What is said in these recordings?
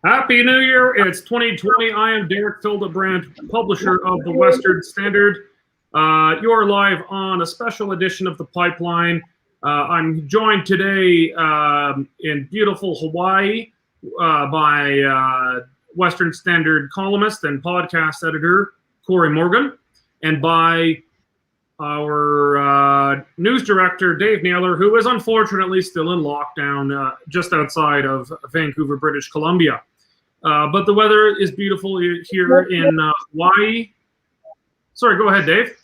Happy New Year. It's 2020. I am Derek Fildebrand, publisher of the Western Standard. You're live on a special edition of The Pipeline. I'm joined today in beautiful Hawaii by Western Standard columnist and podcast editor Corey Morgan, and by our news director, Dave Naylor, who is unfortunately still in lockdown just outside of Vancouver, British Columbia. But the weather is beautiful here in Hawaii. Sorry, go ahead, Dave.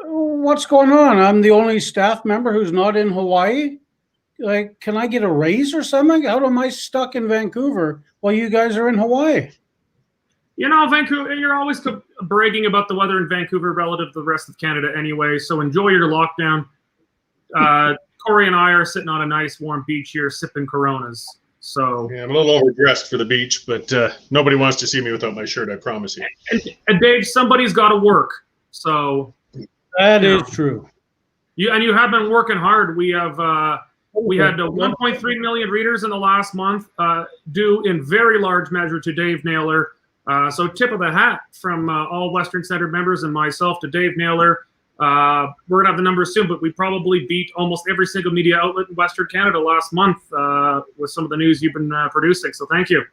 What's going on? I'm the only staff member who's not in Hawaii. Like, can I get a raise or something? How am I stuck in Vancouver while you guys are in Hawaii? You know, Vancouver, you're always bragging about the weather in Vancouver relative to the rest of Canada anyway, so enjoy your lockdown. Corey and I are sitting on a nice warm beach here sipping Coronas. So yeah, I'm a little overdressed for the beach, but nobody wants to see me without my shirt, I promise you. And Dave, somebody's got to work. So that is true. You have been working hard. We had 1.3 million readers in the last month, due in very large measure to Dave Naylor. So tip of the hat from all Western Standard members and myself to Dave Naylor. We're going to have the numbers soon, but we probably beat almost every single media outlet in Western Canada last month with some of the news you've been producing. So thank you.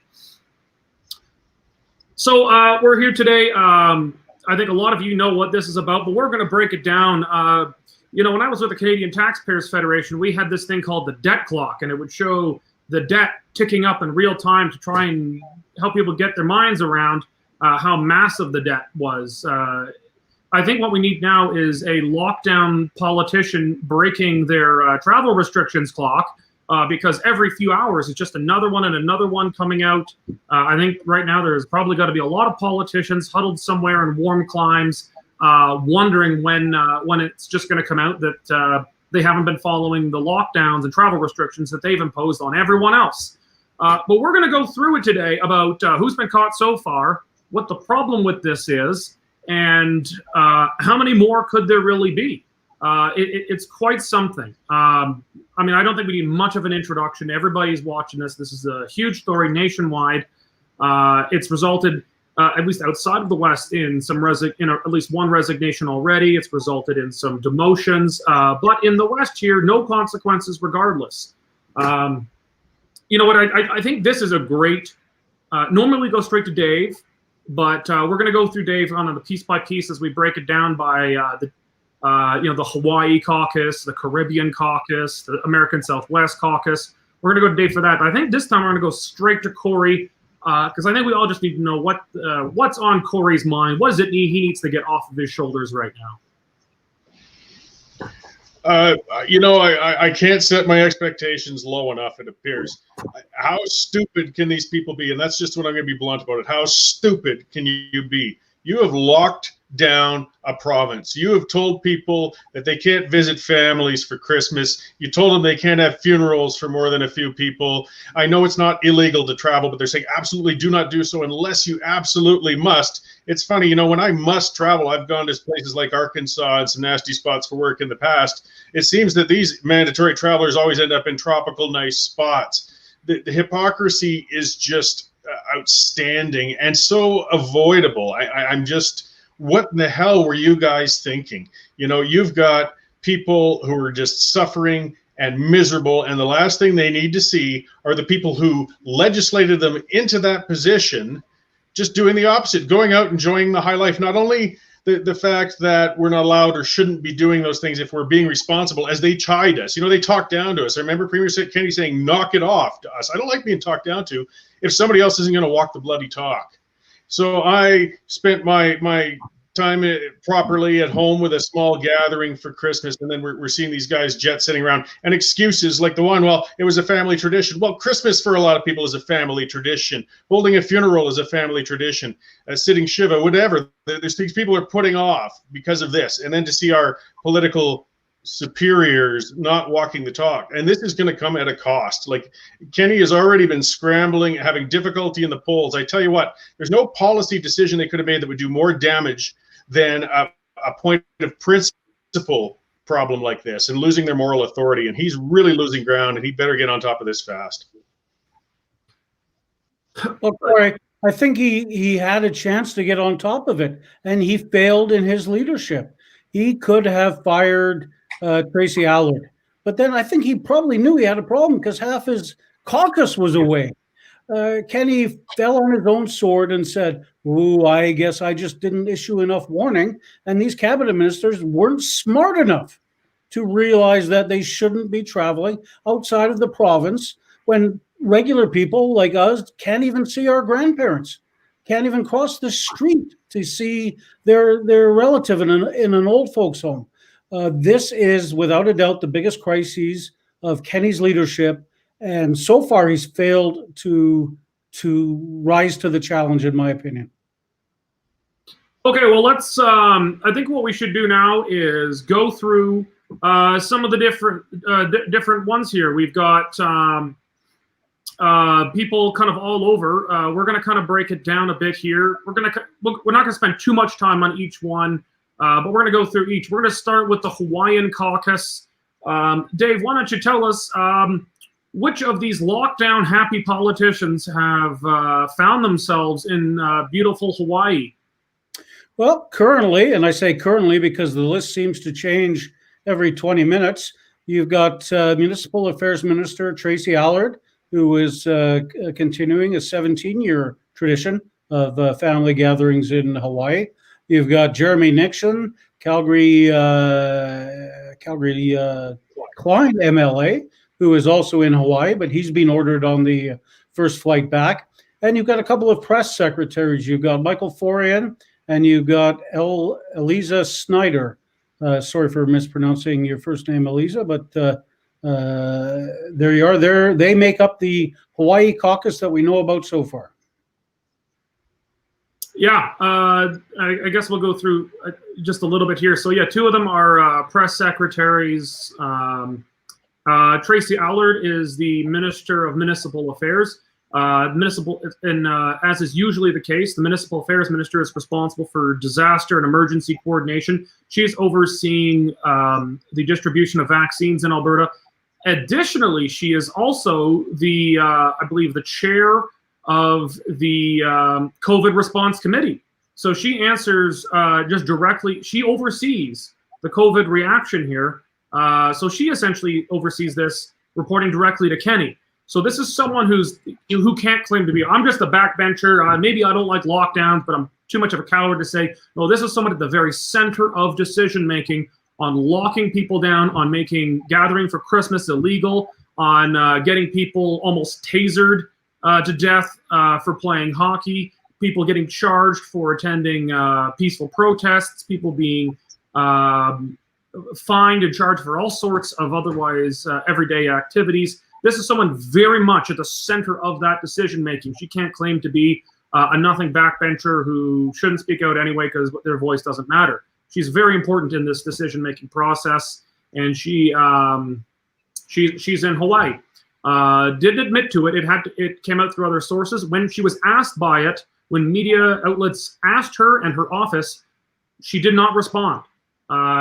So we're here today. I think a lot of you know what this is about, but we're going to break it down. You know, when I was with the Canadian Taxpayers Federation, we had this thing called the debt clock, and it would show the debt ticking up in real time to try and help people get their minds around how massive the debt was. I think what we need now is a lockdown politician breaking their travel restrictions clock, because every few hours it's just another one and another one coming out. I think right now there's probably got to be a lot of politicians huddled somewhere in warm climes, wondering when it's just going to come out that they haven't been following the lockdowns and travel restrictions that they've imposed on everyone else. But we're going to go through it today about who's been caught so far, what the problem with this is, and how many more could there really be? It's quite something. I mean, I don't think we need much of an introduction. Everybody's watching this. This is a huge story nationwide. It's resulted, at least outside of the West, in some at least one resignation already. It's resulted in some demotions. But in the West here, no consequences regardless. You know what? I think this is a great. Normally we go straight to Dave. But we're going to go through Dave on the piece by piece as we break it down by the Hawaii Caucus, the Caribbean Caucus, the American Southwest Caucus. We're going to go to Dave for that. But I think this time we're going to go straight to Corey, because I think we all just need to know what's on Corey's mind. What does it need? He needs to get off of his shoulders right now. You know, I can't set my expectations low enough, it appears. How stupid can these people be? And that's just what I'm going to be blunt about it. How stupid can you be? You have locked down a province. You have told people that they can't visit families for Christmas. You told them they can't have funerals for more than a few people. I know it's not illegal to travel, but they're saying absolutely do not do so unless you absolutely must. It's funny, you know, when I must travel, I've gone to places like Arkansas and some nasty spots for work in the past. It seems that these mandatory travelers always end up in tropical, nice spots. The hypocrisy is just outstanding and so avoidable. I'm just, what in the hell were you guys thinking? You know, you've got people who are just suffering and miserable, and the last thing they need to see are the people who legislated them into that position just doing the opposite, going out, enjoying the high life. Not only the fact that we're not allowed or shouldn't be doing those things if we're being responsible, as they chide us. You know, they talk down to us. I remember Premier Kennedy saying, knock it off to us. I don't like being talked down to if somebody else isn't going to walk the bloody talk. So I spent my time properly at home with a small gathering for Christmas, and then we're seeing these guys jet setting around, and excuses like the one, well, it was a family tradition. Well, Christmas for a lot of people is a family tradition. Holding a funeral is a family tradition. Sitting Shiva, whatever. There's things people are putting off because of this, and then to see our political superiors not walking the talk, and this is going to come at a cost. Like, Kenny has already been scrambling, having difficulty in the polls. I tell you what, there's no policy decision they could have made that would do more damage than a point of principle problem like this, and losing their moral authority. And he's really losing ground, and he better get on top of this fast. Well, Corey, I think he had a chance to get on top of it, and he failed in his leadership. He could have fired Tracy Allard, but then I think he probably knew he had a problem because half his caucus was away. Kenny fell on his own sword and said, "Ooh, I guess I just didn't issue enough warning," and these cabinet ministers weren't smart enough to realize that they shouldn't be traveling outside of the province when regular people like us can't even see our grandparents, can't even cross the street to see their relative in an old folks home. This is without a doubt the biggest crisis of Kenny's leadership, and so far he's failed to rise to the challenge, in my opinion. Okay, well, let's. I think what we should do now is go through some of the different ones here. We've got people kind of all over. We're going to kind of break it down a bit here. We're not going to spend too much time on each one, but we're going to go through each. We're going to start with the Hawaiian Caucus. Dave, why don't you tell us which of these lockdown happy politicians have found themselves in beautiful Hawaii? Well, currently, and I say currently because the list seems to change every 20 minutes, you've got Municipal Affairs Minister Tracy Allard, who is continuing a 17-year tradition of family gatherings in Hawaii. You've got Jeremy Nixon, Calgary Klein MLA, who is also in Hawaii, but he's been ordered on the first flight back. And you've got a couple of press secretaries. You've got Michael Forian, and you've got Eliza Snyder. Sorry for mispronouncing your first name, Eliza, but there you are. They make up the Hawaii caucus that we know about so far. Yeah, I guess we'll go through just a little bit here. So yeah, two of them are press secretaries. Tracy Allard is the Minister of Municipal Affairs. As is usually the case, the Municipal Affairs Minister is responsible for disaster and emergency coordination. She's overseeing the distribution of vaccines in Alberta. Additionally, she is also the, I believe, the chair of the COVID response committee. So she answers just directly. She oversees the COVID reaction here. So she essentially oversees this, reporting directly to Kenny. So this is someone who can't claim to be, I'm just a backbencher. Maybe I don't like lockdowns, but I'm too much of a coward to say, no, this is someone at the very center of decision-making on locking people down, on making gathering for Christmas illegal, on getting people almost tasered to death for playing hockey, people getting charged for attending peaceful protests, people being fined and charged for all sorts of otherwise everyday activities. This is someone very much at the center of that decision-making. She can't claim to be a nothing backbencher who shouldn't speak out anyway because their voice doesn't matter. She's very important in this decision-making process, and she's in Hawaii. Didn't admit to it. It came out through other sources. When she was asked by it, when media outlets asked her and her office, she did not respond.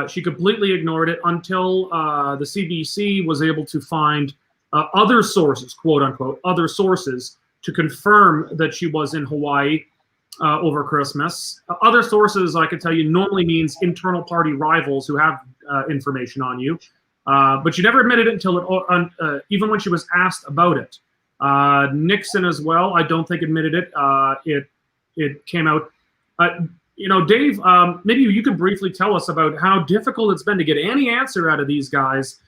She completely ignored it until the CBC was able to find other sources, quote unquote, other sources to confirm that she was in Hawaii over Christmas. Other sources, I can tell you, normally means internal party rivals who have information on you. But she never admitted it until even when she was asked about it. Nixon as well, I don't think admitted it. It came out. Dave, maybe you could briefly tell us about how difficult it's been to get any answer out of these guys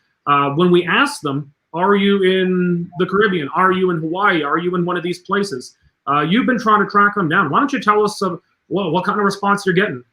when we ask them, are you in the Caribbean? Are you in Hawaii? Are you in one of these places? You've been trying to track them down. Why don't you tell us what kind of response you're getting?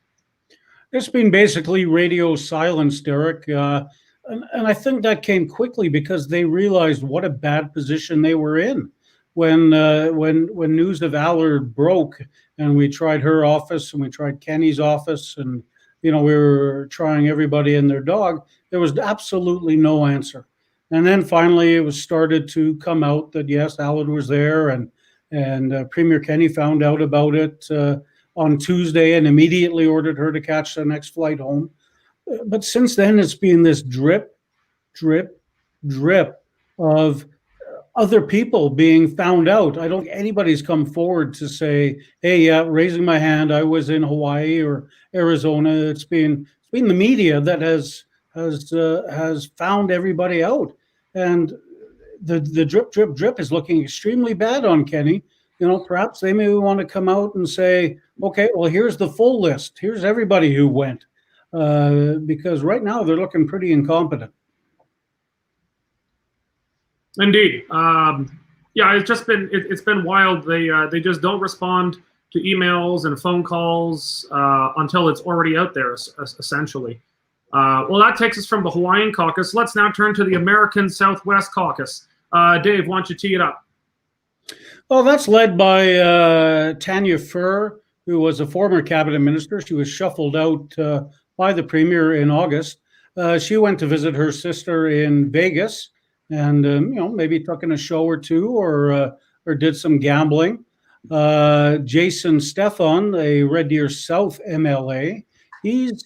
It's been basically radio silence, Derek. And I think that came quickly because they realized what a bad position they were in. When news of Allard broke, and we tried her office and we tried Kenny's office, and we were trying everybody and their dog, there was absolutely no answer. And then finally, it was started to come out that yes, Allard was there, and Premier Kenny found out about it on Tuesday and immediately ordered her to catch the next flight home. But since then, it's been this drip, drip, drip of other people being found out. I don't think anybody's come forward to say, "Hey, yeah, raising my hand, I was in Hawaii or Arizona." It's been the media that has found everybody out, and the drip, drip, drip is looking extremely bad on Kenny. Perhaps they may want to come out and say, "Okay, well, here's the full list. Here's everybody who went," because right now they're looking pretty incompetent. Indeed. Yeah, it's been wild. They just don't respond to emails and phone calls until it's already out there, essentially. Well, that takes us from the Hawaiian Caucus. Let's now turn to the American Southwest Caucus. Dave, why don't you tee it up? Well, that's led by Tanya Furr, who was a former cabinet minister. She was shuffled out by the premier in August. She went to visit her sister in Vegas, and maybe took in a show or two, or did some gambling. Jason Stefan, a Red Deer South MLA, he's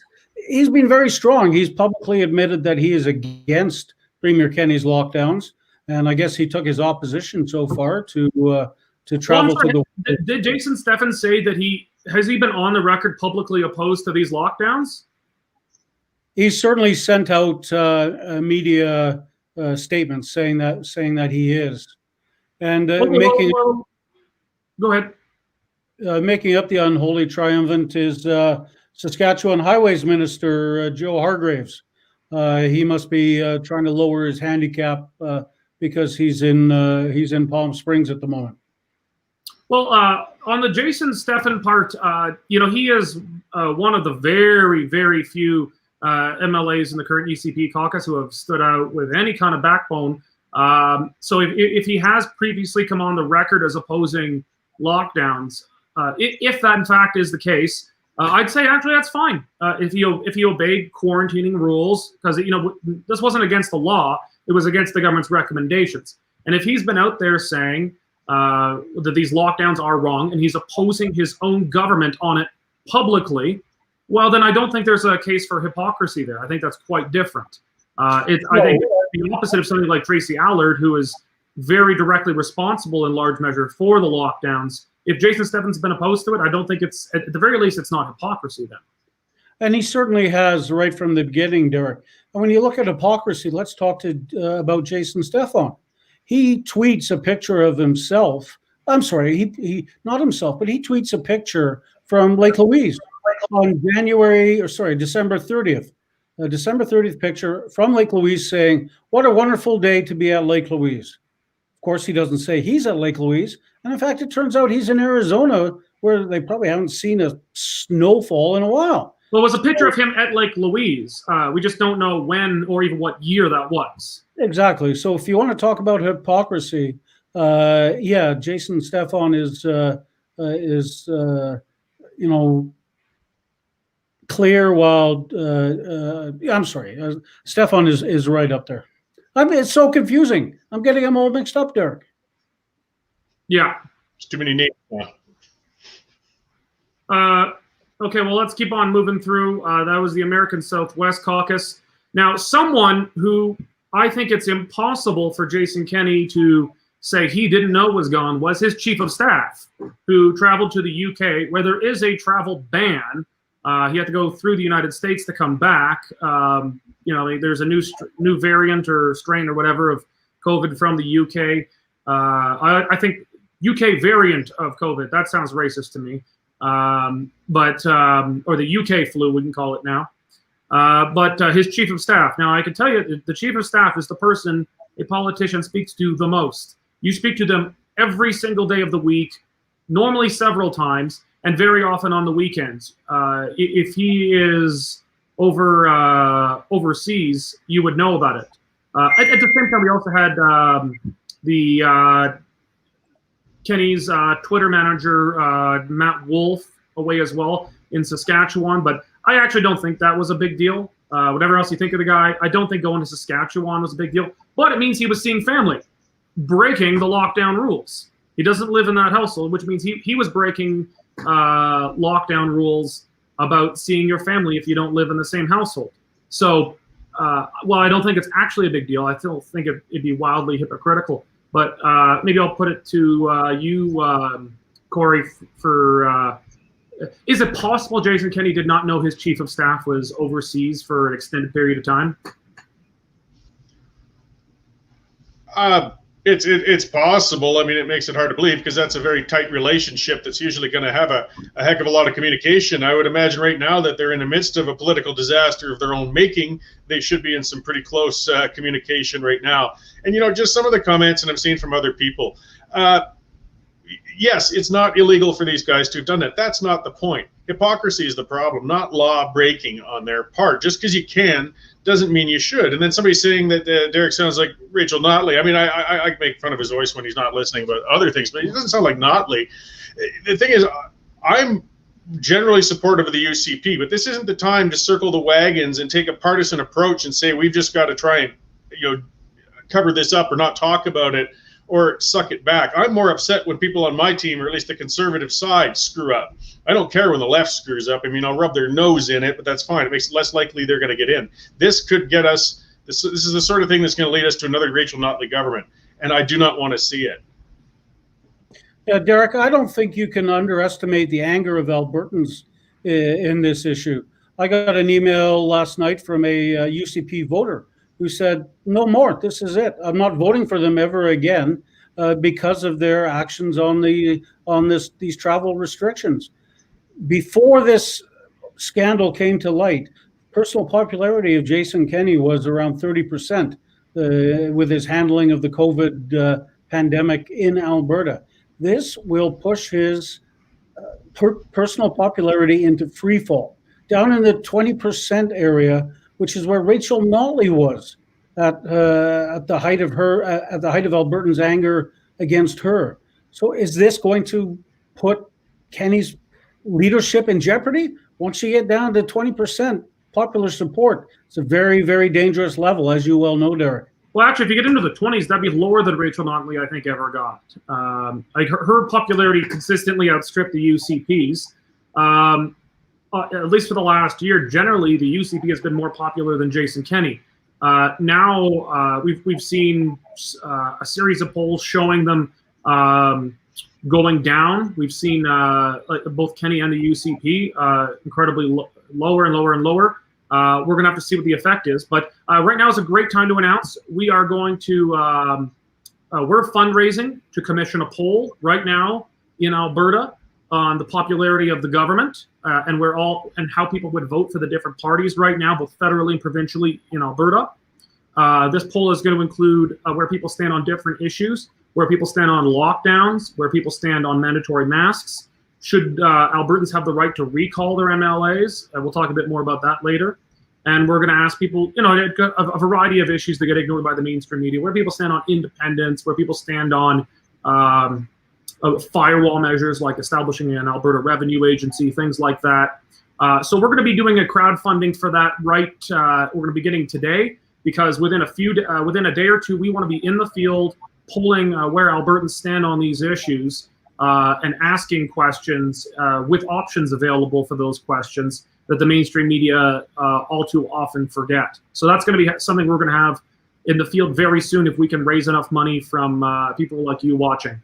been very strong. He's publicly admitted that he is against Premier Kenny's lockdowns, and I guess he took his opposition so far to travel to the. Did Jason Stefan say that he been on the record publicly opposed to these lockdowns? He's certainly sent out media statements saying that he is, and making. Go ahead. Making up the unholy triumvirate is Saskatchewan Highways Minister Joe Hargraves. He must be trying to lower his handicap because he's in Palm Springs at the moment. Well, on the Jason Stefan part, he is one of the very, very few MLAs in the current UCP caucus who have stood out with any kind of backbone. So if he has previously come on the record as opposing lockdowns, if that in fact is the case, I'd say actually that's fine. If he obeyed quarantining rules, because this wasn't against the law, it was against the government's recommendations. And if he's been out there saying that these lockdowns are wrong and he's opposing his own government on it publicly, well, then I don't think there's a case for hypocrisy there. I think that's quite different. I think the opposite of somebody like Tracy Allard, who is very directly responsible in large measure for the lockdowns. If Jason Stefan's been opposed to it, I don't think it's, at the very least, it's not hypocrisy then. And he certainly has right from the beginning, Derek. And when you look at hypocrisy, let's talk about Jason Stefan. He tweets a picture of himself. I'm sorry, he not himself, but he tweets a picture from Lake Louise on December 30th. A December 30th picture from Lake Louise saying, "What a wonderful day to be at Lake Louise." Of course, he doesn't say he's at Lake Louise. And in fact, it turns out he's in Arizona, where they probably haven't seen a snowfall in a while. Well, it was a picture of him at Lake Louise. We just don't know when or even what year that was. Exactly. So if you want to talk about hypocrisy, Jason Stefan is clear, while Stefan is right up there. I mean, it's so confusing. I'm getting them all mixed up, Derek. Yeah. There's too many names now. Okay, well, let's keep on moving through. That was the American Southwest Caucus. Now, someone who I think it's impossible for Jason Kenney to say he didn't know was gone was his chief of staff, who traveled to the UK, where there is a travel ban. He had to go through the United States to come back. There's a new variant or strain or whatever of COVID from the UK. I think UK variant of COVID. That sounds racist to me. Or the UK flu, we can call it now. But his chief of staff. Now, I can tell you, the chief of staff is the person a politician speaks to the most. You speak to them every single day of the week, normally several times, and very often on the weekends. If he is overseas, you would know about it. At the same time, we also had Kenny's Twitter manager, Matt Wolf, away as well in Saskatchewan. But I actually don't think that was a big deal. Whatever else you think of the guy, I don't think going to Saskatchewan was a big deal. But it means he was seeing family, breaking the lockdown rules. He doesn't live in that household, which means he was breaking lockdown rules about seeing your family if you don't live in the same household. So while I don't think it's actually a big deal, I still think it'd be wildly hypocritical. But maybe I'll put it to you, Corey, for is it possible Jason Kenney did not know his chief of staff was overseas for an extended period of time? It's possible. I mean, it makes it hard to believe because that's a very tight relationship that's usually going to have a heck of a lot of communication. I would imagine right now that they're in the midst of a political disaster of their own making. They should be in some pretty close communication right now. And, just some of the comments that I've seen from other people. Yes, it's not illegal for these guys to have done that. That's not the point. Hypocrisy is the problem, not law breaking on their part. Just because you can doesn't mean you should. And then somebody saying that Derek sounds like Rachel Notley. I mean, I make fun of his voice when he's not listening about other things, but he doesn't sound like Notley. The thing is, I'm generally supportive of the UCP, but this isn't the time to circle the wagons and take a partisan approach and say we've just got to try and cover this up or not talk about it or suck it back. I'm more upset when people on my team, or at least the conservative side, screw up. I don't care when the left screws up. I mean, I'll rub their nose in it, but that's fine. It makes it less likely they're going to get in. This could get us, this is the sort of thing that's going to lead us to another Rachel Notley government, and I do not want to see it. Yeah, Derek, I don't think you can underestimate the anger of Albertans in this issue. I got an email last night from a UCP voter who said, no more, this is it. I'm not voting for them ever again because of their actions on these travel restrictions. Before this scandal came to light, personal popularity of Jason Kenney was around 30% with his handling of the COVID pandemic in Alberta. This will push his personal popularity into free fall, down in the 20% area, which is where Rachel Notley was at the height of Albertans' anger against her. So, is this going to put Kenney's leadership in jeopardy? Once you get down to 20% popular support, it's a very, very dangerous level, as you well know, Derek. Well, actually, if you get into the 20s, that'd be lower than Rachel Notley, I think, ever got. Like her popularity consistently outstripped the UCP's. At least for the last year, generally, the UCP has been more popular than Jason Kenney. Now we've seen a series of polls showing them going down. We've seen both Kenney and the UCP incredibly lower and lower and lower. We're going to have to see what the effect is. But right now is a great time to announce. We are going to, we're fundraising to commission a poll right now in Alberta on the popularity of the government and how people would vote for the different parties right now, both federally and provincially in Alberta. This poll is going to include where people stand on different issues, where people stand on lockdowns, where people stand on mandatory masks. Should Albertans have the right to recall their MLAs? We'll talk a bit more about that later. And we're going to ask people, a variety of issues that get ignored by the mainstream media, where people stand on independence, where people stand on firewall measures like establishing an Alberta revenue agency, things like that. So we're going to be doing a crowdfunding for that we're going to be getting today, because within a day or two, we want to be in the field polling where Albertans stand on these issues and asking questions with options available for those questions that the mainstream media all too often forget. So that's going to be something we're going to have in the field very soon if we can raise enough money from people like you watching.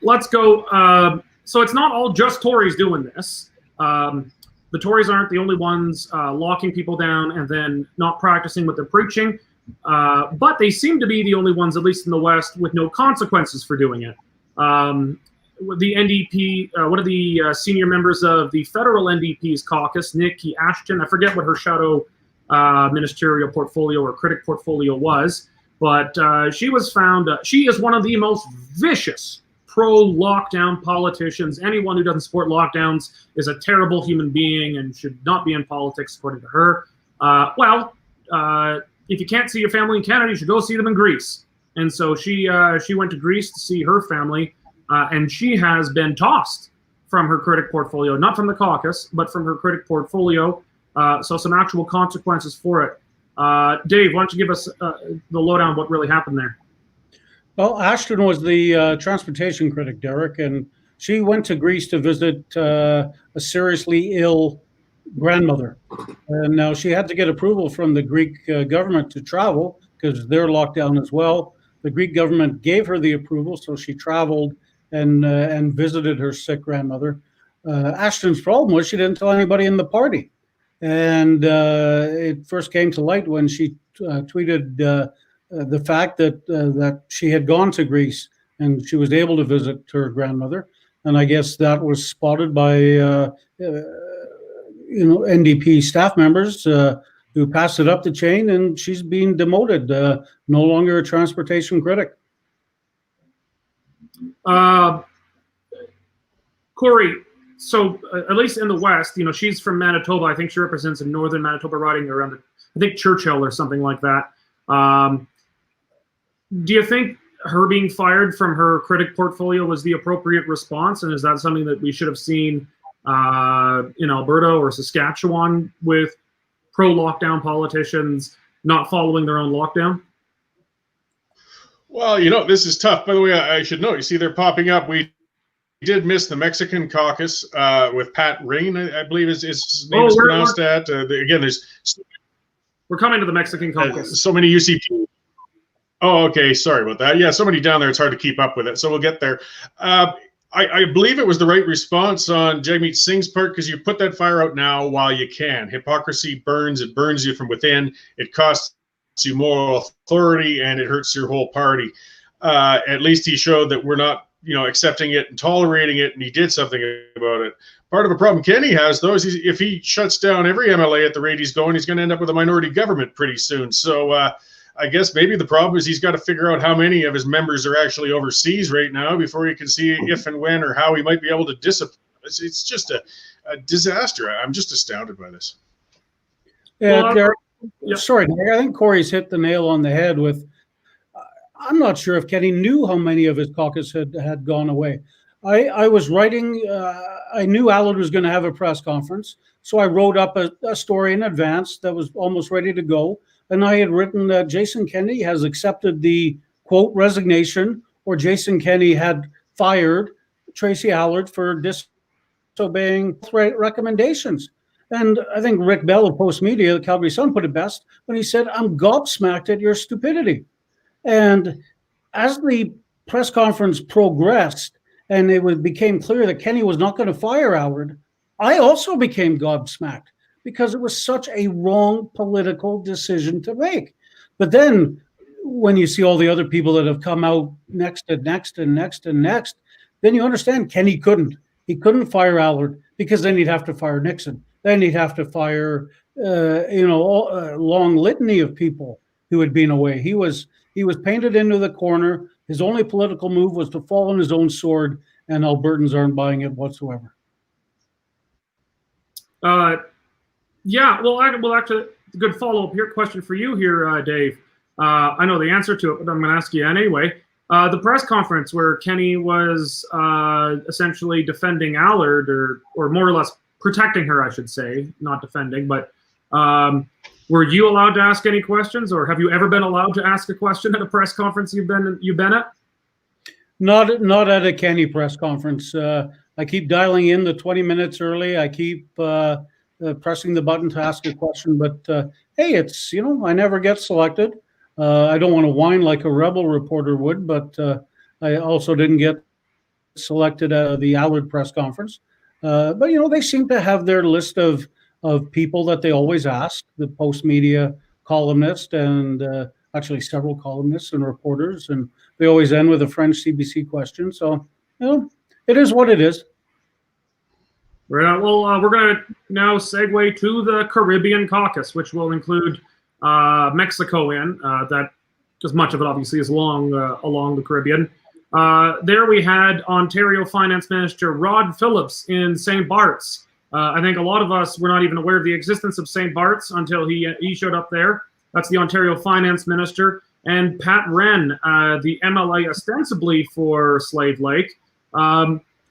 Let's go. So it's not all just Tories doing this. The Tories aren't the only ones locking people down and then not practicing what they're preaching. But they seem to be the only ones, at least in the West, with no consequences for doing it. The NDP, one of the senior members of the federal NDP's caucus, Nikki Ashton, I forget what her shadow ministerial portfolio or critic portfolio was, but she was found, she is one of the most vicious pro-lockdown politicians. Anyone who doesn't support lockdowns is a terrible human being and should not be in politics, according to her. If you can't see your family in Canada, you should go see them in Greece. And so she went to Greece to see her family, and she has been tossed from her critic portfolio, not from the caucus, but from her critic portfolio. So some actual consequences for it. Dave, why don't you give us the lowdown on what really happened there? Well, Ashton was the transportation critic, Derek, and she went to Greece to visit a seriously ill grandmother. And now she had to get approval from the Greek government to travel because they're locked down as well. the Greek government gave her the approval, so she traveled and visited her sick grandmother. Ashton's problem was she didn't tell anybody in the party. And it first came to light when she tweeted the fact that she had gone to Greece and she was able to visit her grandmother. And I guess that was spotted by NDP staff members who passed it up the chain, and she's being demoted, no longer a transportation critic. Corey, so at least in the West, she's from Manitoba. I think she represents a northern Manitoba riding around, I think Churchill or something like that. Do you think her being fired from her critic portfolio was the appropriate response? And is that something that we should have seen in Alberta or Saskatchewan with pro-lockdown politicians not following their own lockdown? Well, this is tough. By the way, I should know, you see they're popping up. We did miss the Mexican caucus with Pat Rain, I believe his name is pronounced that. Again, we're coming to the Mexican caucus. So many UCP. Oh, okay. Sorry about that. Yeah, so many down there. It's hard to keep up with it. So we'll get there. I believe it was the right response on Jagmeet Singh's part, because you put that fire out now while you can. Hypocrisy burns. It burns you from within. It costs you moral authority, and it hurts your whole party. At least he showed that we're not, accepting it and tolerating it, and he did something about it. Part of the problem Kenny has, though, is if he shuts down every MLA at the rate he's going, he's going to end up with a minority government pretty soon. So I guess maybe the problem is he's got to figure out how many of his members are actually overseas right now before he can see if and when or how he might be able to discipline. It's just a disaster. I'm just astounded by this. Sorry, I think Corey's hit the nail on the head with, I'm not sure if Kenny knew how many of his caucus had gone away. I was writing, I knew Allard was going to have a press conference, so I wrote up a story in advance that was almost ready to go. And I had written that Jason Kenney has accepted the, quote, resignation, or Jason Kenney had fired Tracy Allard for disobeying recommendations. And I think Rick Bell of Post Media, the Calgary Sun, put it best when he said, "I'm gobsmacked at your stupidity." And as the press conference progressed and it became clear that Kenney was not going to fire Allard, I also became gobsmacked, because it was such a wrong political decision to make. But then when you see all the other people that have come out next and next and next and next, then you understand Kenney couldn't. He couldn't fire Allard, because then he'd have to fire Nixon. Then he'd have to fire, a long litany of people who had been away. He was painted into the corner. His only political move was to fall on his own sword, and Albertans aren't buying it whatsoever. Yeah, well, actually, good follow-up here question for you here, Dave. I know the answer to it, but I'm going to ask you anyway. The press conference where Kenney was essentially defending Allard, or more or less protecting her, I should say, not defending, but were you allowed to ask any questions, or have you ever been allowed to ask a question at a press conference you've been at? Not at a Kenney press conference. I keep dialing in the 20 minutes early. I keep pressing the button to ask a question, but hey, it's, I never get selected. I don't want to whine like a rebel reporter would, but I also didn't get selected at the Allard press conference. But they seem to have their list of people that they always ask, the Post Media columnist and actually several columnists and reporters, and they always end with a French CBC question. So, it is what it is. Right. Well, we're going to now segue to the Caribbean caucus, which will include Mexico that, because much of it obviously is along the Caribbean. There we had Ontario Finance Minister Rod Phillips in St. Bart's. I think a lot of us were not even aware of the existence of St. Bart's until he showed up there. That's the Ontario Finance Minister. And Pat Wren, the MLA ostensibly for Slave Lake.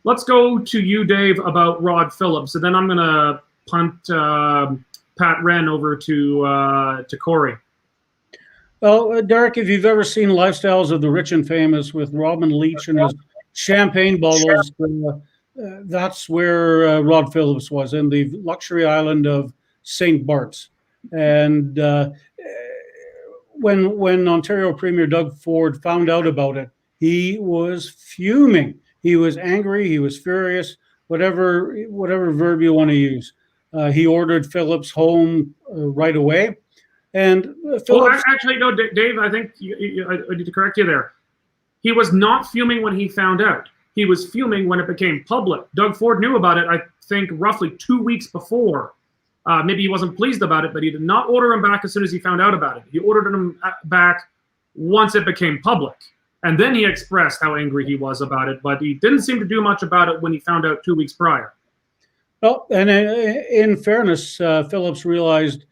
Let's go to you, Dave, about Rod Phillips, and then I'm going to punt Pat Wren over to Corey. Well, Derek, if you've ever seen Lifestyles of the Rich and Famous with Robin Leach and his champagne bottles, that's where Rod Phillips was, in the luxury island of St. Bart's. And when Ontario Premier Doug Ford found out about it, he was fuming. He was angry. He was furious. Whatever verb you want to use. He ordered Phillips home right away. And Phillips, actually, no, Dave. I think I need to correct you there. He was not fuming when he found out. He was fuming when it became public. Doug Ford knew about it, I think, roughly 2 weeks before. Maybe he wasn't pleased about it, but he did not order him back as soon as he found out about it. He ordered him back once it became public. And then he expressed how angry he was about it, but he didn't seem to do much about it when he found out 2 weeks prior. Well, and in fairness, Phillips realized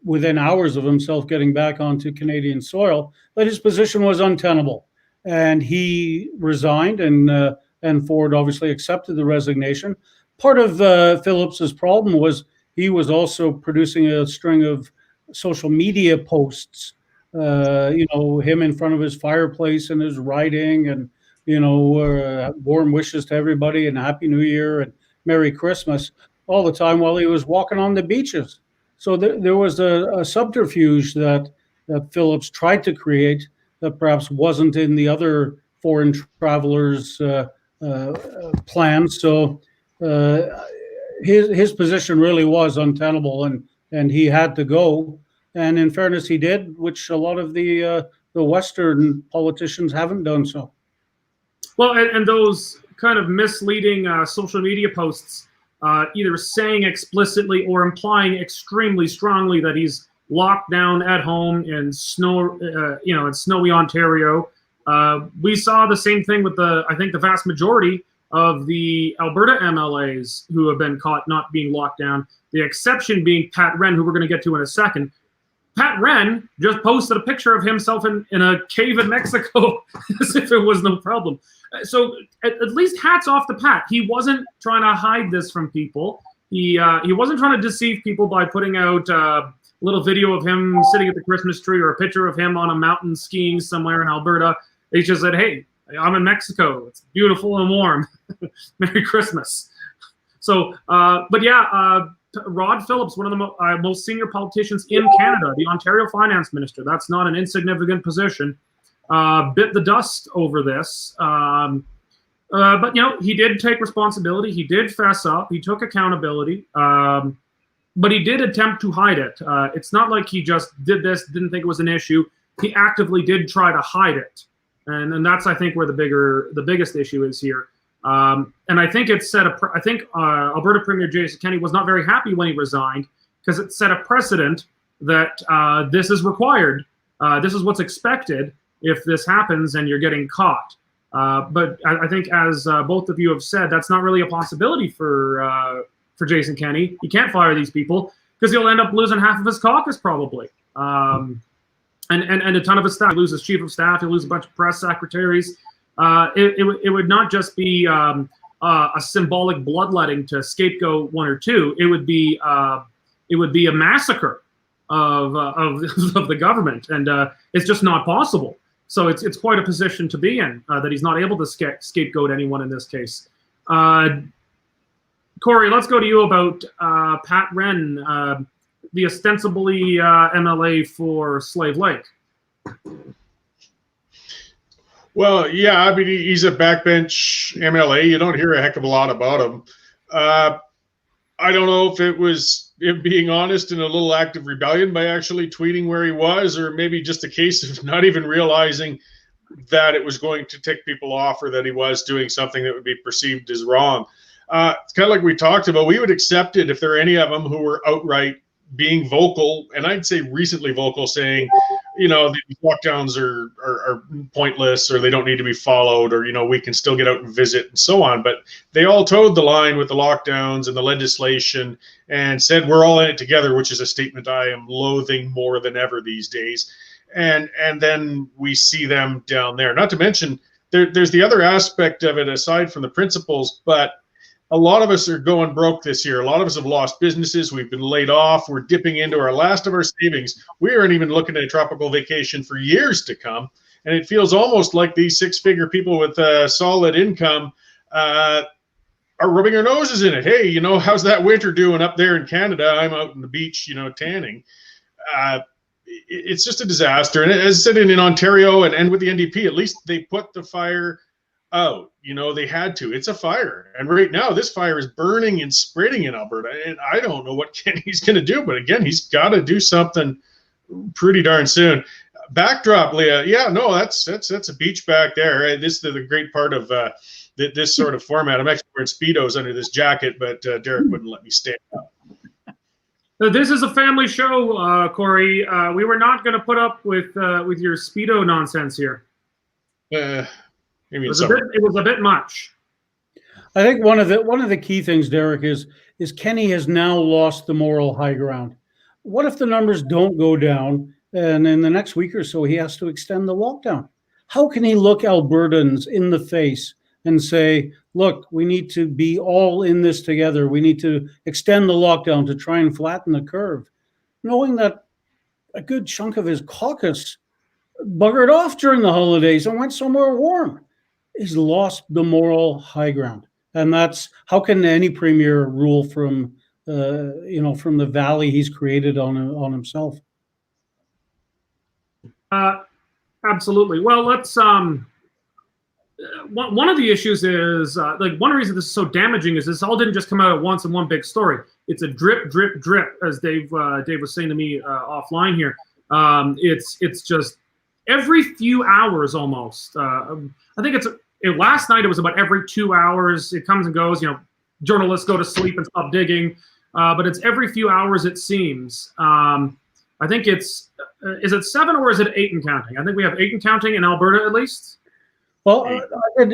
within hours of himself getting back onto Canadian soil that his position was untenable. And he resigned, and Ford obviously accepted the resignation. Part of Phillips's problem was he was also producing a string of social media posts, him in front of his fireplace and his writing, and warm wishes to everybody and Happy New Year and Merry Christmas all the time while he was walking on the beaches. So there was a subterfuge that Phillips tried to create that perhaps wasn't in the other foreign travelers' plans. So his position really was untenable, and he had to go. And in fairness, he did, which a lot of the Western politicians haven't done so. Well, and those kind of misleading social media posts, either saying explicitly or implying extremely strongly that he's locked down at home in in snowy Ontario. We saw the same thing with I think the vast majority of the Alberta MLAs who have been caught not being locked down. The exception being Pat Wren, who we're going to get to in a second. Pat Wren just posted a picture of himself in a cave in Mexico as if it was no problem. So at least hats off to Pat. He wasn't trying to hide this from people. He wasn't trying to deceive people by putting out a little video of him sitting at the Christmas tree or a picture of him on a mountain skiing somewhere in Alberta. He just said, "Hey, I'm in Mexico. It's beautiful and warm. Merry Christmas." So, Rod Phillips, one of the most senior politicians in Canada, the Ontario Finance Minister, that's not an insignificant position, bit the dust over this. But he did take responsibility. He did fess up. He took accountability. But he did attempt to hide it. It's not like he just did this, didn't think it was an issue. He actively did try to hide it. And that's, I think, where the biggest issue is here. And I think Alberta Premier Jason Kenney was not very happy when he resigned, because it set a precedent that this is required. This is what's expected if this happens and you're getting caught. But I think, as both of you have said, that's not really a possibility for Jason Kenney. He can't fire these people because he'll end up losing half of his caucus probably. And a ton of his staff. He'll lose his chief of staff. He'll lose a bunch of press secretaries. It would not just be a symbolic bloodletting to scapegoat one or two. It would be a massacre of the government, and it's just not possible. So it's quite a position to be in, that he's not able to scapegoat anyone in this case. Corey, let's go to you about Pat Wren, the ostensibly MLA for Slave Lake. Well, yeah, I mean, he's a backbench MLA. You don't hear a heck of a lot about him. I don't know if it was him being honest in a little act of rebellion by actually tweeting where he was, or maybe just a case of not even realizing that it was going to tick people off, or that he was doing something that would be perceived as wrong. It's kind of like we talked about. We would accept it if there are any of them who were outright being vocal, and I'd say recently vocal, saying, the lockdowns are pointless, or they don't need to be followed, or, we can still get out and visit and so on. But they all towed the line with the lockdowns and the legislation and said, we're all in it together, which is a statement I am loathing more than ever these days. And then we see them down there. Not to mention, there's the other aspect of it aside from the principles, but a lot of us are going broke this year. A lot of us have lost businesses. We've been laid off. We're dipping into our last of our savings. We aren't even looking at a tropical vacation for years to come. And it feels almost like these six-figure people with solid income are rubbing their noses in it. Hey, how's that winter doing up there in Canada? I'm out on the beach, tanning. it's just a disaster. And as I said, in Ontario and with the NDP, at least they put the fire out. They had to. It's a fire. And right now, this fire is burning and spreading in Alberta. And I don't know what Kenny's going to do. But again, he's got to do something pretty darn soon. Backdrop, Leah. Yeah, no, that's a beach back there. This is the great part of this sort of format. I'm actually wearing Speedos under this jacket, but Derek wouldn't let me stand up. This is a family show, Corey. We were not going to put up with your Speedo nonsense here. It was a bit much. I think one of the key things, Derek, is Kenny has now lost the moral high ground. What if the numbers don't go down, and in the next week or so he has to extend the lockdown? How can he look Albertans in the face and say, look, we need to be all in this together. We need to extend the lockdown to try and flatten the curve, knowing that a good chunk of his caucus buggered off during the holidays and went somewhere warm. He's lost the moral high ground. And that's, how can any premier rule from the valley he's created on himself? Absolutely. Well, let's, one of the issues is, one reason this is so damaging is this all didn't just come out at once in one big story. It's a drip, drip, drip, as Dave was saying to me offline here. It's just every few hours almost. I think last night it was about every 2 hours. It comes and goes. Journalists go to sleep and stop digging, but it's every few hours it seems. I think is it 7 or is it 8 and counting? I think we have 8 and counting in Alberta at least. Well,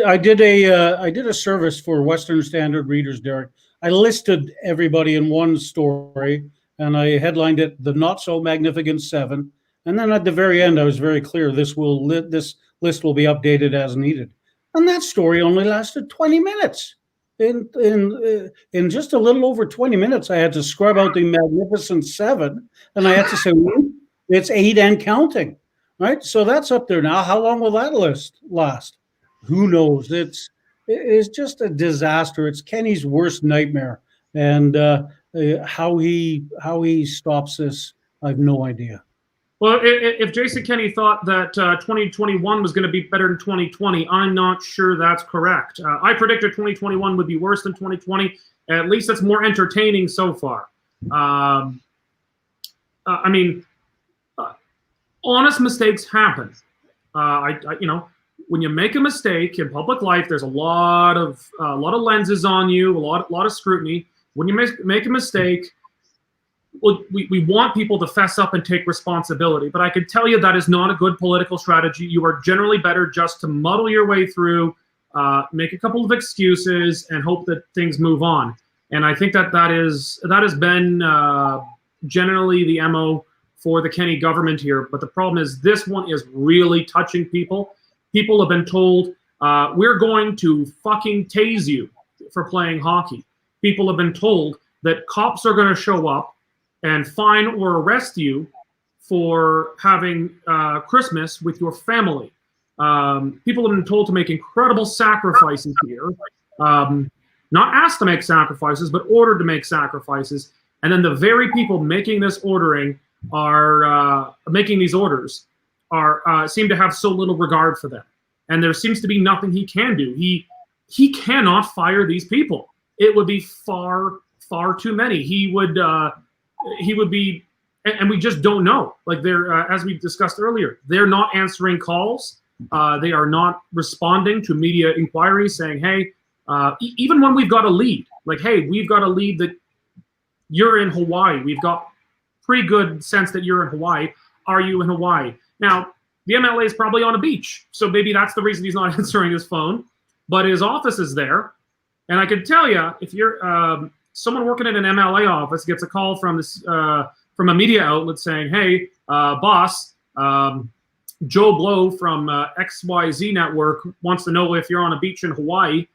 I did a service for Western Standard readers, Derek. I listed everybody in one story, and I headlined it "The Not So Magnificent 7." And then at the very end, I was very clear: this list will be updated as needed. And that story only lasted 20 minutes. In just a little over 20 minutes, I had to scrub out the Magnificent 7, and I had to say, it's 8 and counting, right? So that's up there now. How long will that list last? Who knows? It's just a disaster. It's Kenny's worst nightmare, and how he stops this, I have no idea. Well, if Jason Kenney thought that 2021 was going to be better than 2020, I'm not sure that's correct. I predicted 2021 would be worse than 2020. At least it's more entertaining so far. Honest mistakes happen. When you make a mistake in public life, there's a lot of lenses on you, a lot of scrutiny. When you make a mistake, well, we want people to fess up and take responsibility, but I can tell you that is not a good political strategy. You are generally better just to muddle your way through, make a couple of excuses, and hope that things move on. And I think that has been generally the MO for the Kenney government here. But the problem is this one is really touching people. People have been told, we're going to fucking tase you for playing hockey. People have been told that cops are going to show up and fine or arrest you for having Christmas with your family. People have been told to make incredible sacrifices here. Not asked to make sacrifices, but ordered to make sacrifices. And then the very people making this ordering are making these orders seem to have so little regard for them. And there seems to be nothing he can do. He cannot fire these people. It would be far, far too many. He would be, and we just don't know. Like as we discussed earlier, they're not answering calls. They are not responding to media inquiries saying, hey, even when we've got a lead, like, hey, we've got a lead that you're in Hawaii. We've got pretty good sense that you're in Hawaii. Are you in Hawaii? Now, the MLA is probably on a beach, so maybe that's the reason he's not answering his phone, but his office is there. And I can tell you, if you're someone working in an MLA office gets a call from a media outlet saying, hey, boss, Joe Blow from XYZ Network wants to know if you're on a beach in Hawaii,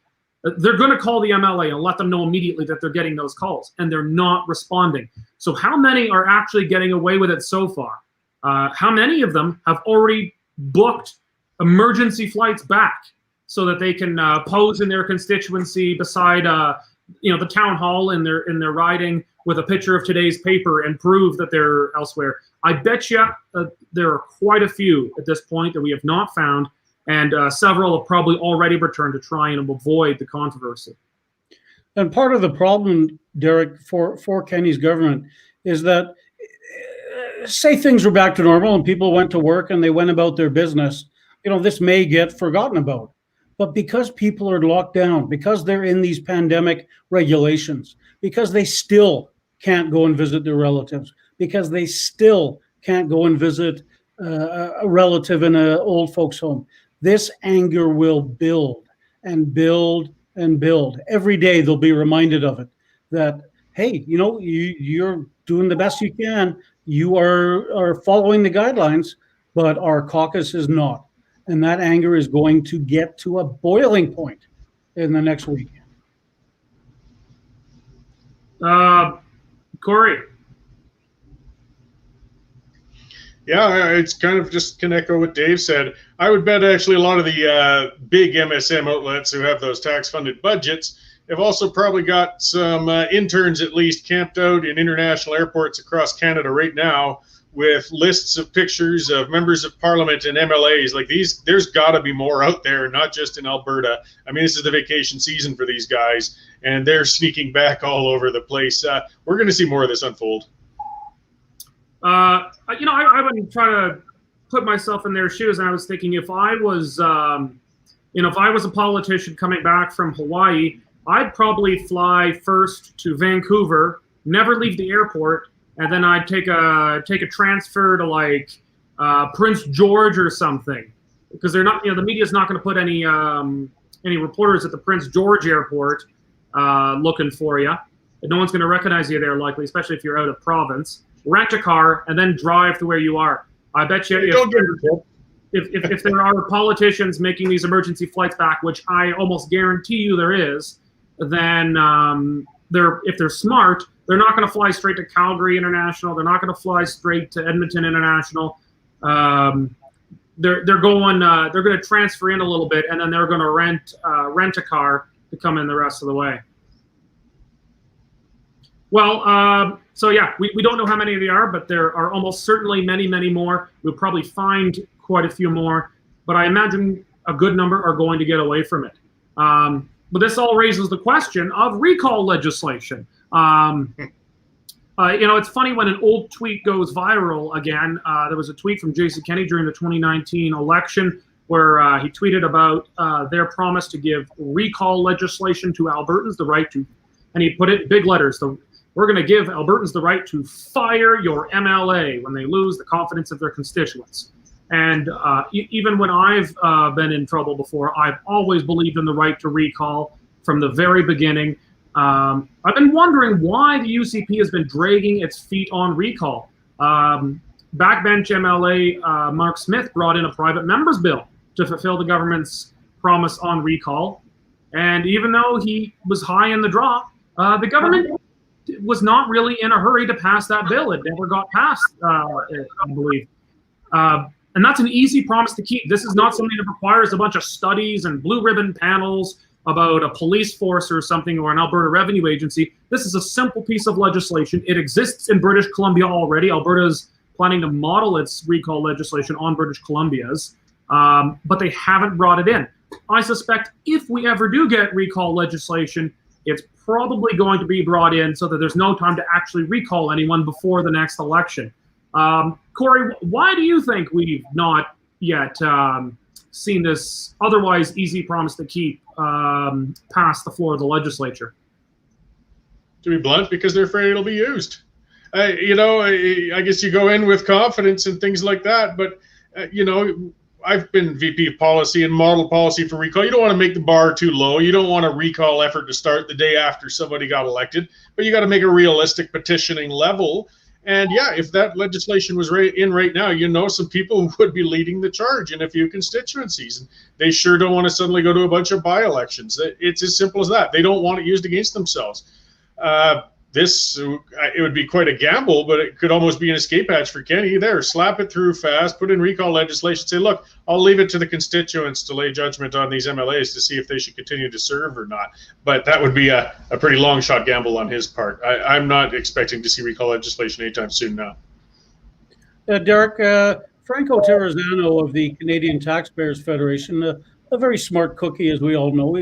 they're going to call the MLA and let them know immediately that they're getting those calls, and they're not responding. So how many are actually getting away with it so far? How many of them have already booked emergency flights back so that they can pose in their constituency beside the town hall in their riding, with a picture of today's paper and prove that they're elsewhere. I bet you there are quite a few at this point that we have not found, and several have probably already returned to try and avoid the controversy. And part of the problem, Derek, for Kenny's government is that, say things were back to normal and people went to work and they went about their business, this may get forgotten about. But because people are locked down, because they're in these pandemic regulations, because they still can't go and visit their relatives, because they still can't go and visit a relative in an old folks' home, this anger will build and build and build. Every day they'll be reminded of it, that, hey, you're doing the best you can. You are following the guidelines, but our caucus is not. And that anger is going to get to a boiling point in the next week. Corey. Yeah, it's kind of just can echo what Dave said. I would bet actually a lot of the big MSM outlets who have those tax-funded budgets have also probably got some interns at least camped out in international airports across Canada right now with lists of pictures of members of parliament and MLAs. Like these, there's got to be more out there, not just in Alberta. I mean, this is the vacation season for these guys, and they're sneaking back all over the place. We're going to see more of this unfold. I've been trying to put myself in their shoes, and I was thinking if I was, if I was a politician coming back from Hawaii, I'd probably fly first to Vancouver, never leave the airport, and then I'd take a transfer to like Prince George or something, because they're not, the media's not going to put any reporters at the Prince George airport looking for you. And no one's going to recognize you there, likely, especially if you're out of province. Rent a car and then drive to where you are. I bet you if there are politicians making these emergency flights back, which I almost guarantee you there is, then if they're smart, they're not going to fly straight to Calgary International. They're not going to fly straight to Edmonton International. They're going to transfer in a little bit, and then they're going to rent a car to come in the rest of the way. Well, so yeah, we don't know how many there are, but there are almost certainly many, many more. We'll probably find quite a few more, but I imagine a good number are going to get away from it. But this all raises the question of recall legislation. It's funny when an old tweet goes viral again. There was a tweet from Jason Kenney during the 2019 election where he tweeted about their promise to give recall legislation to Albertans, the right to, and he put it in big letters, we're going to give Albertans the right to fire your MLA when they lose the confidence of their constituents. And even when I've been in trouble before, I've always believed in the right to recall from the very beginning. I've been wondering why the UCP has been dragging its feet on recall. Backbench MLA Mark Smith brought in a private member's bill to fulfill the government's promise on recall. And even though he was high in the draw, the government was not really in a hurry to pass that bill. It never got passed, I believe. And that's an easy promise to keep. This is not something that requires a bunch of studies and blue ribbon panels about a police force or something, or an Alberta Revenue Agency. This is a simple piece of legislation. It exists in British Columbia already. Alberta's planning to model its recall legislation on British Columbia's, but they haven't brought it in. I suspect if we ever do get recall legislation, it's probably going to be brought in so that there's no time to actually recall anyone before the next election. Corey, why do you think we've not yet seen this otherwise easy promise to keep pass the floor of the legislature? To be blunt, because they're afraid it'll be used. I guess you go in with confidence and things like that, but I've been VP of policy and model policy for recall. You don't want to make the bar too low. You don't want a recall effort to start the day after somebody got elected, but you got to make a realistic petitioning level. And yeah, if that legislation was right now, some people would be leading the charge in a few constituencies. And they sure don't want to suddenly go to a bunch of by-elections. It's as simple as that. They don't want it used against themselves. it would be quite a gamble, but it could almost be an escape hatch for Kenney. There, slap it through fast, put in recall legislation, say, look, I'll leave it to the constituents to lay judgment on these MLAs to see if they should continue to serve or not. But that would be a pretty long shot gamble on his part. I'm not expecting to see recall legislation anytime soon now. Derek, Franco Terrazzano of the Canadian Taxpayers Federation, a very smart cookie, as we all know.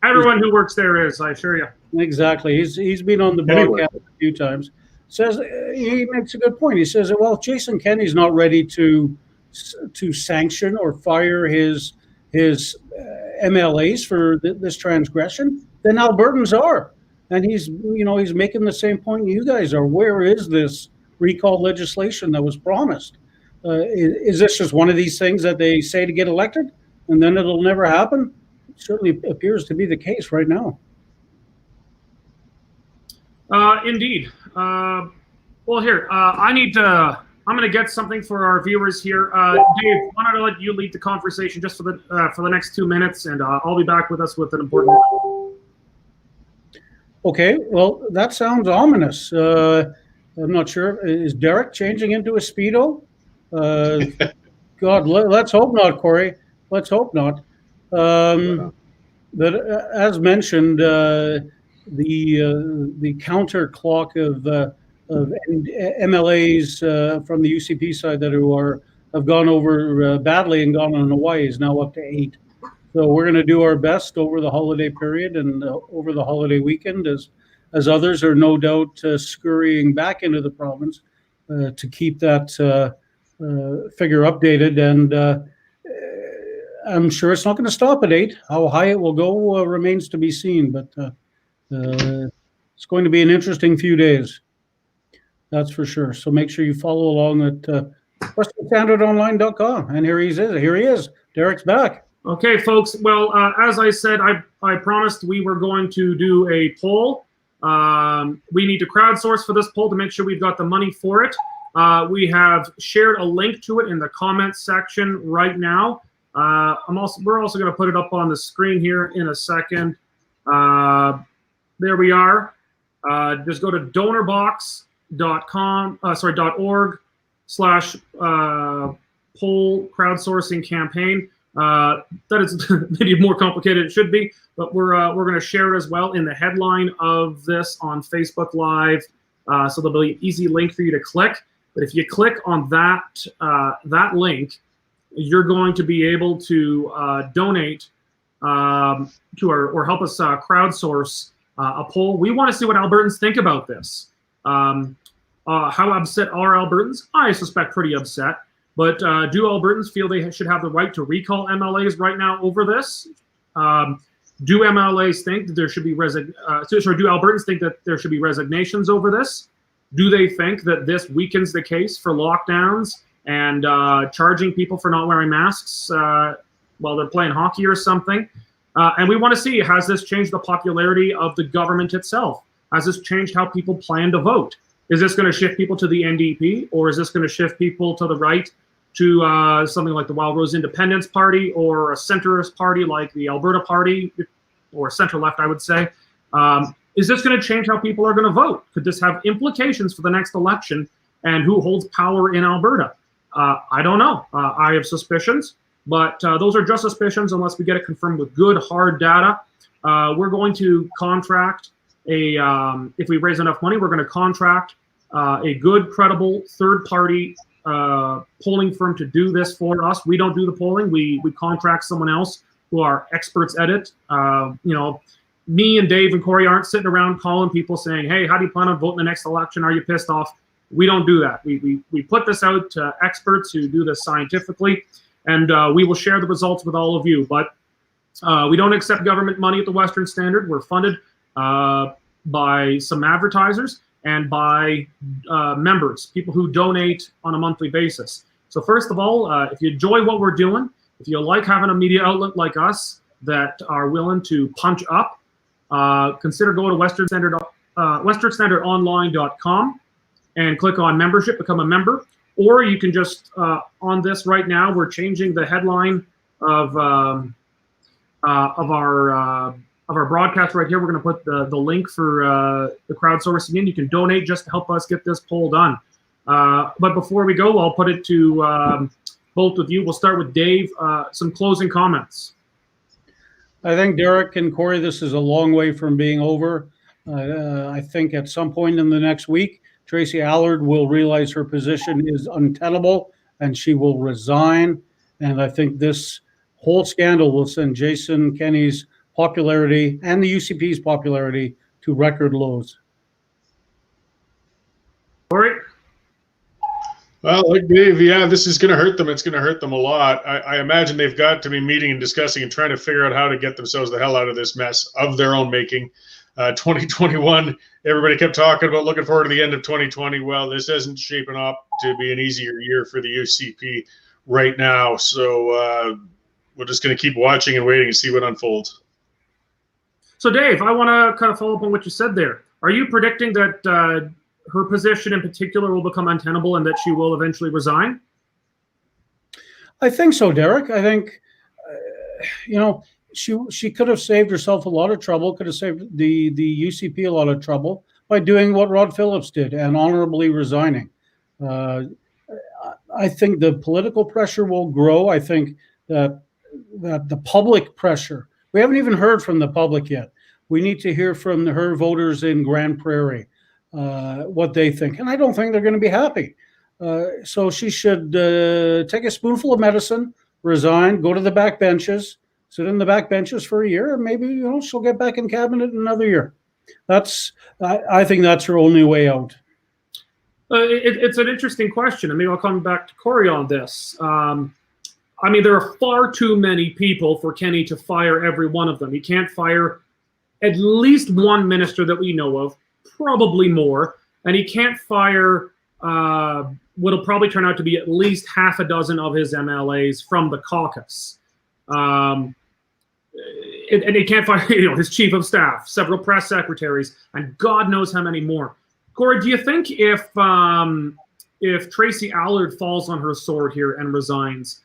Everyone who works there is, I assure you. Exactly. He's been on the broadcast a few times. Says he makes a good point. He says, well, if Jason Kenney's not ready to sanction or fire his MLAs for this transgression, then Albertans are. And he's making the same point you guys are. Where is this recall legislation that was promised? Is this just one of these things that they say to get elected and then it'll never happen? It certainly appears to be the case right now. Indeed. Well, here, I'm going to get something for our viewers here. Dave, why don't I let you lead the conversation just for the next 2 minutes, and I'll be back with us with an important one. Okay, well, that sounds ominous. I'm not sure. Is Derek changing into a Speedo? God, let's hope not, Corey. Let's hope not. But as mentioned, the counter clock of MLAs from the UCP side that have gone over badly and gone on Hawaii is now up to 8. So we're going to do our best over the holiday period and over the holiday weekend, as others are no doubt scurrying back into the province to keep that figure updated. And I'm sure it's not going to stop at 8. How high it will go remains to be seen, but it's going to be an interesting few days. That's for sure. So make sure you follow along at westernstandardonline.com. And here he is. Derek's back. Okay, folks. Well, as I said, I promised we were going to do a poll. We need to crowdsource for this poll to make sure we've got the money for it. We have shared a link to it in the comments section right now. We're also going to put it up on the screen here in a second. There we are. Just go to donorbox.org/poll crowdsourcing campaign. That is maybe more complicated than it should be, but we're going to share it as well in the headline of this on Facebook Live. So there'll be an easy link for you to click. But if you click on that link, you're going to be able to donate to or help us crowdsource a poll. We want to see what Albertans think about this. How upset are Albertans? I suspect pretty upset. But do Albertans feel they should have the right to recall MLAs right now over this? Do MLAs think that there should be do Albertans think that there should be resignations over this? Do they think that this weakens the case for lockdowns and charging people for not wearing masks while they're playing hockey or something? And we want to see, has this changed the popularity of the government itself? Has this changed how people plan to vote? Is this going to shift people to the NDP, or is this going to shift people to the right to something like the Wild Rose Independence Party, or a centrist party like the Alberta Party, or center-left, I would say? Is this going to change how people are going to vote? Could this have implications for the next election and who holds power in Alberta? I don't know. I have suspicions, but those are just suspicions unless we get it confirmed with good, hard data. We're going to contract if we raise enough money, we're going to contract a good, credible third-party polling firm to do this for us. We don't do the polling. We contract someone else who are experts at it. Me and Dave and Corey aren't sitting around calling people saying, hey, how do you plan on voting the next election? Are you pissed off? We don't do that. We put this out to experts who do this scientifically, and we will share the results with all of you. But we don't accept government money at the Western Standard. We're funded by some advertisers and by members, people who donate on a monthly basis. So first of all, if you enjoy what we're doing, if you like having a media outlet like us that are willing to punch up, consider going to westernstandardonline.com and click on membership, become a member. Or you can just, on this right now, we're changing the headline of our of our broadcast right here. We're going to put the link for the crowdsourcing in. You can donate just to help us get this poll done. But before we go, I'll put it to both of you. We'll start with Dave. Some closing comments. I think Derek and Corey, this is a long way from being over. I think at some point in the next week, Tracy Allard will realize her position is untenable and she will resign. And I think this whole scandal will send Jason Kenney's popularity and the UCP's popularity to record lows. Corey? Well, like Dave, yeah, this is going to hurt them. It's going to hurt them a lot. I imagine they've got to be meeting and discussing and trying to figure out how to get themselves the hell out of this mess of their own making. 2021, everybody kept talking about looking forward to the end of 2020. Well, this isn't shaping up to be an easier year for the UCP right now. So we're just going to keep watching and waiting and see what unfolds. So, Dave, I want to kind of follow up on what you said there. Are you predicting that her position in particular will become untenable and that she will eventually resign? I think so, Derek. I think, she could have saved herself a lot of trouble, could have saved the UCP a lot of trouble by doing what Rod Phillips did and honorably resigning. I think the political pressure will grow. I think that the public pressure, we haven't even heard from the public yet. We need to hear from her voters in Grand Prairie what they think. And I don't think they're going to be happy. So she should take a spoonful of medicine, resign, go to the back benches, sit in the back benches for a year, and maybe she'll get back in cabinet in another year. I think that's her only way out. It's an interesting question, and maybe I'll come back to Corey on this. There are far too many people for Kenney to fire every one of them. He can't fire at least one minister that we know of, probably more, and he can't fire what'll probably turn out to be at least half a dozen of his MLAs from the caucus. And he can't fire his chief of staff, several press secretaries, and God knows how many more. Corey, do you think if Tracy Allard falls on her sword here and resigns,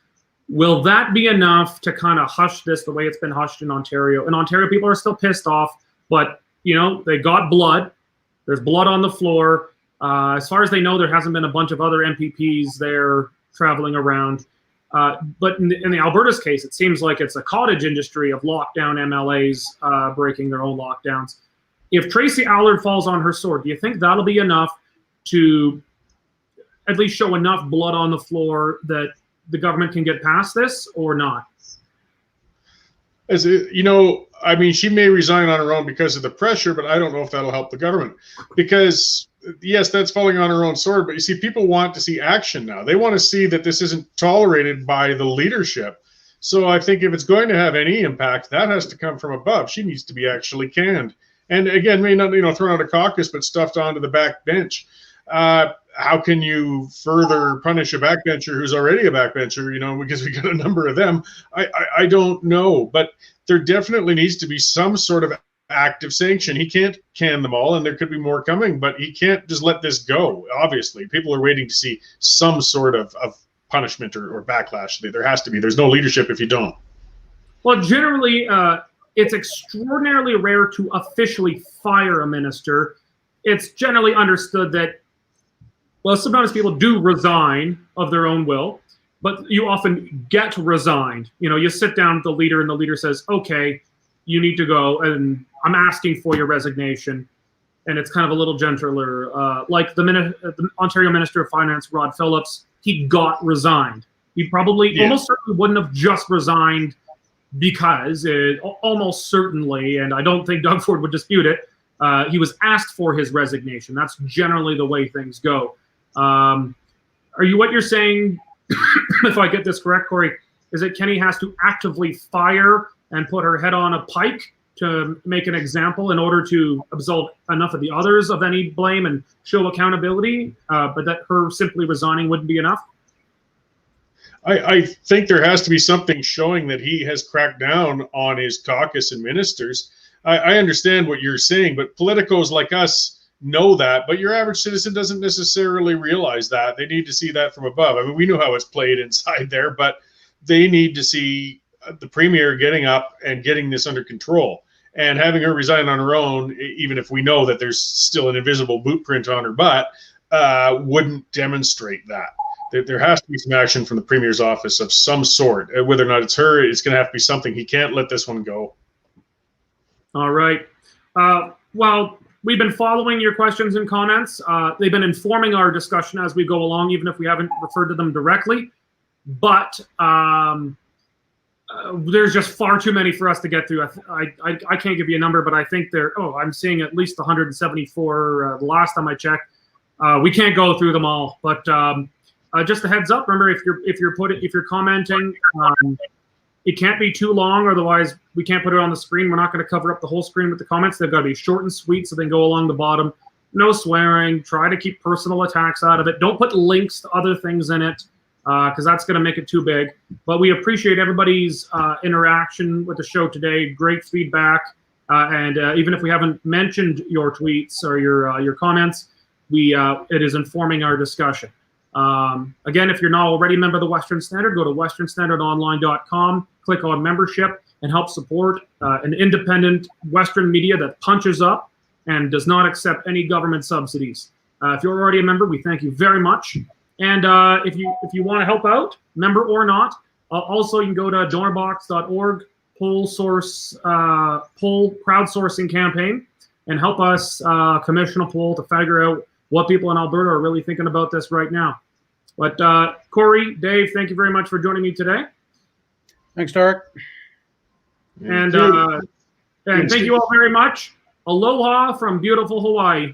will that be enough to kind of hush this the way it's been hushed in Ontario? In Ontario, people are still pissed off, but they got blood. There's blood on the floor. As far as they know, there hasn't been a bunch of other MPPs there traveling around. But in the Alberta's case, it seems like it's a cottage industry of lockdown MLAs breaking their own lockdowns. If Tracy Allard falls on her sword, do you think that'll be enough to at least show enough blood on the floor that the government can get past this or not? She may resign on her own because of the pressure, but I don't know if that'll help the government. Because, yes, that's falling on her own sword, but you see, people want to see action now. They want to see that this isn't tolerated by the leadership. So I think if it's going to have any impact, that has to come from above. She needs to be actually canned. And again, may not, thrown out of caucus, but stuffed onto the back bench. How can you further punish a backbencher who's already a backbencher, because we got a number of them? I don't know, but there definitely needs to be some sort of active sanction. He can't can them all, and there could be more coming, but he can't just let this go. Obviously, people are waiting to see some sort of punishment or backlash. There has to be. There's no leadership if you don't. Well, generally, it's extraordinarily rare to officially fire a minister. It's generally understood that, well, sometimes people do resign of their own will, but you often get resigned. You sit down with the leader and the leader says, okay, you need to go and I'm asking for your resignation. And it's kind of a little gentler. Like the Ontario Minister of Finance, Rod Phillips, he got resigned. He probably almost certainly wouldn't have just resigned because almost certainly, and I don't think Doug Ford would dispute it, he was asked for his resignation. That's generally the way things go. What you're saying, if I get this correct, Corey, is that Kenney has to actively fire and put her head on a pike to make an example in order to absolve enough of the others of any blame and show accountability, but that her simply resigning wouldn't be enough? I think there has to be something showing that he has cracked down on his caucus and ministers. I understand what you're saying, but politicos like us know that, but your average citizen doesn't necessarily realize that. They need to see that from above. We know how it's played inside there, but they need to see the premier getting up and getting this under control. and having her resign on her own, even if we know that there's still an invisible boot print on her butt, wouldn't demonstrate that. There has to be some action from the Premier's office of some sort. Whether or not it's her, it's going to have to be something. He can't let this one go. All right. Well, we've been following your questions and comments. They've been informing our discussion as we go along, even if we haven't referred to them directly. But there's just far too many for us to get through. I can't give you a number, but I think I'm seeing at least 174 the last time I checked. We can't go through them all, but just a heads up. Remember, if you're commenting, it can't be too long, otherwise we can't put it on the screen. We're not going to cover up the whole screen with the comments. They've got to be short and sweet, so they can go along the bottom. No swearing. Try to keep personal attacks out of it. Don't put links to other things in it, because that's going to make it too big. But we appreciate everybody's interaction with the show today. Great feedback, and even if we haven't mentioned your tweets or your comments, it is informing our discussion. Again, if you're not already a member of the Western Standard, go to westernstandardonline.com, click on membership, and help support an independent Western media that punches up and does not accept any government subsidies. If you're already a member, we thank you very much. And if you want to help out, member or not, also you can go to donorbox.org, poll crowdsourcing campaign, and help us commission a poll to figure out what people in Alberta are really thinking about this right now. But Corey, Dave, thank you very much for joining me today. Thanks, Derek. And thank you all very much. Aloha from beautiful Hawaii.